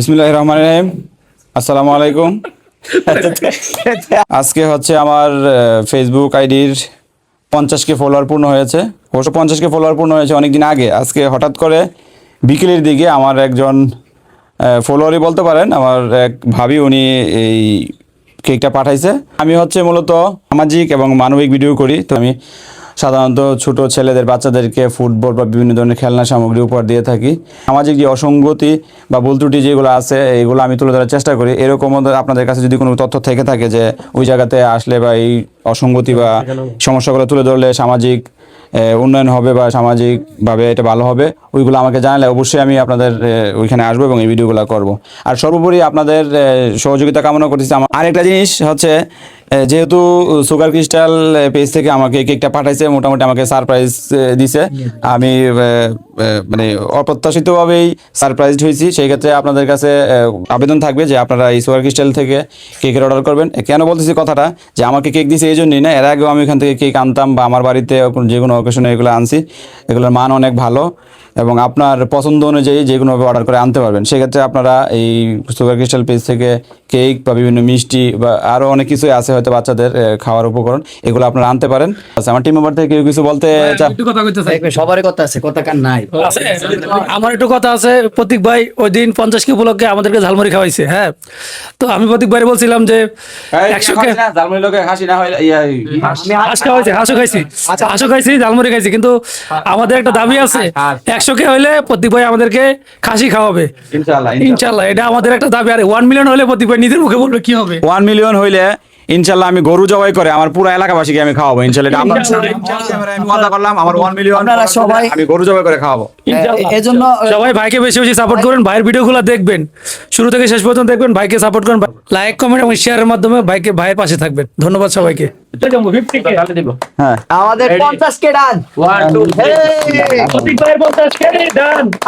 বিসমিল্লাহির রহমানির রহিম। আসসালামু আলাইকুম। আজকে হচ্ছে আমার ফেসবুক আইডির 50K ফলোয়ার পূর্ণ হয়েছে। অবশ্য 50K ফলোয়ার পূর্ণ হয়েছে অনেকদিন আগে। আজকে হঠাৎ করে বিকেলের দিকে আমার একজন ফলোয়ারই বলতে পারেন, আমার এক ভাবি, উনি এই কেকটা পাঠাইছে। আমি হচ্ছে মূলত সামাজিক এবং মানবিক ভিডিও করি, তো আমি সাধারণত ছোট ছেলেদের, বাচ্চাদেরকে ফুটবল বা বিভিন্ন ধরনের খেলনা সামগ্রী উপহার দিয়ে থাকি। সামাজিক যে অসঙ্গতি বা ভুল ত্রুটি যেগুলো আছে, এগুলো আমি তুলে ধরার চেষ্টা করি। এরকম আপনাদের কাছে যদি কোনো তথ্য থেকে থাকে যে ওই জায়গাতে আসলে বা এই অসঙ্গতি বা সমস্যাগুলো তুলে ধরলে সামাজিক উন্নয়ন হবে বা সামাজিকভাবে এটা ভালো হবে, ওইগুলো আমাকে জানালে অবশ্যই আমি আপনাদের ওইখানে আসবো এবং এই ভিডিওগুলো করব। আর সর্বোপরি আপনাদের সহযোগিতা কামনা করতেছি। আমার আরেকটা জিনিস হচ্ছে, যেহেতু সুগার ক্রিস্টাল পেজ থেকে আমাকে কেকটা পাঠাইছে, মোটামুটি আমাকে সারপ্রাইজ দিছে। আমি মানে অপ্রত্যাশিতভাবেই সারপ্রাইজড হয়েছি। সেই ক্ষেত্রে আপনাদের কাছে আবেদন থাকবে যে আপনারা এই সুগার ক্রিস্টাল থেকে কেকের অর্ডার করবেন। কেন বলতেছি কথাটা, যে আমাকে কেক দিছে এই জন্যই না, এর আগেও আমি এখান থেকে কেক আনতাম বা আমার বাড়িতে যে কোনো অকেশনে এগুলো আনছি। এগুলোর মান অনেক ভালো এবং আপনার পছন্দ অনুযায়ী যে কোনোভাবে অর্ডার করে আনতে পারবেন। সেক্ষেত্রে আপনারা এই সুগার ক্রিস্টাল পেজ থেকে কেক বা বিভিন্ন মিষ্টি বা আরও অনেক কিছুই আছে হয়তো বাচ্চাদের খাওয়ার উপকরণ, এগুলো আপনারা আনতে পারেন। আচ্ছা, আমার টিম মেম্বার থেকে কেউ কিছু বলতে চান? একটু কথা কইতে চাই। সবারই কথা আছে, কথা কার নাই? আছে, আমার একটু কথা আছে। প্রতীক ভাই ওই দিন 50K উপলক্ষে আমাদেরকে ঝালমুড়ি খাওয়াইছে। হ্যাঁ, তো আমি প্রতীক ভাই বলছিলাম যে 100K হাঁস খাওয়াইছে, হাঁসও খাইছি, হাঁসও খাইছি, ঝালমুড়ি খাইছি, কিন্তু আমাদের একটা দাবি আছে, 100K হইলে প্রতীক ভাই আমাদেরকে খাসি খাওয়াবে ইনশাল্লাহ। এটা আমাদের একটা দাবি। আর 1 মিলিয়ন হলে প্রতীক ভাই নিজের মুখে বলবে কি হবে। 1 মিলিয়ন হইলে ইনশাল্লাহ আমি গরু জবাই করে আমার পুরো এলাকাবাসীকে আমি খাওয়াবো ইনশাল্লাহ। এটা আমি ওয়াদা করলাম, আমার 1 মিলিয়ন আপনারা সবাই আমি গরু জবাই করে খাওয়াবো। এজন্য সবাই ভাইকে বেশি বেশি সাপোর্ট করেন, ভাইয়ের ভিডিওগুলো দেখবেন, শুরু থেকে শেষ পর্যন্ত দেখবেন, ভাইকে সাপোর্ট করেন, লাইক কমেন্ট এবং শেয়ারের মাধ্যমে ভাইয়ের পাশে থাকবেন। ধন্যবাদ সবাইকে। হ্যাঁ, আমাদের 50K ডান।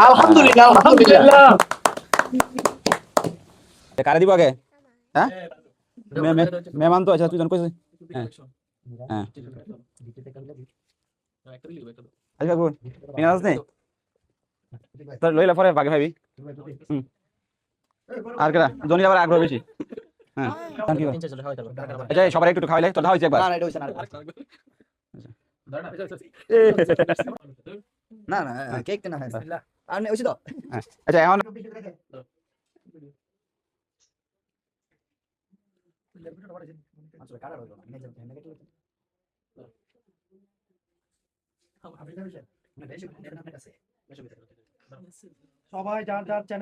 আলহামদুলিল্লাহ, আলহামদুলিল্লাহ। কারে দিব আগে? হ্যাঁ, মেহমান তো আচ্ছা, তুই জন কইছিস। হ্যাঁ হ্যাঁ, আচ্ছা কোন পিনাস নেই তোর লইলা পরে ভাগে ভাবি। আর কেডা জনি আবার আগ্রহ বেশি। হ্যাঁ, থ্যাংক ইউ। আচ্ছা, সবাই একটু খাওয়াইলে তোর হইছে একবার। না না, এটা হইছে না। না না, কেক তো না হয়। আর নেই হইছে তো। হ্যাঁ, আচ্ছা এখন সবাই যার যার চ্যানেল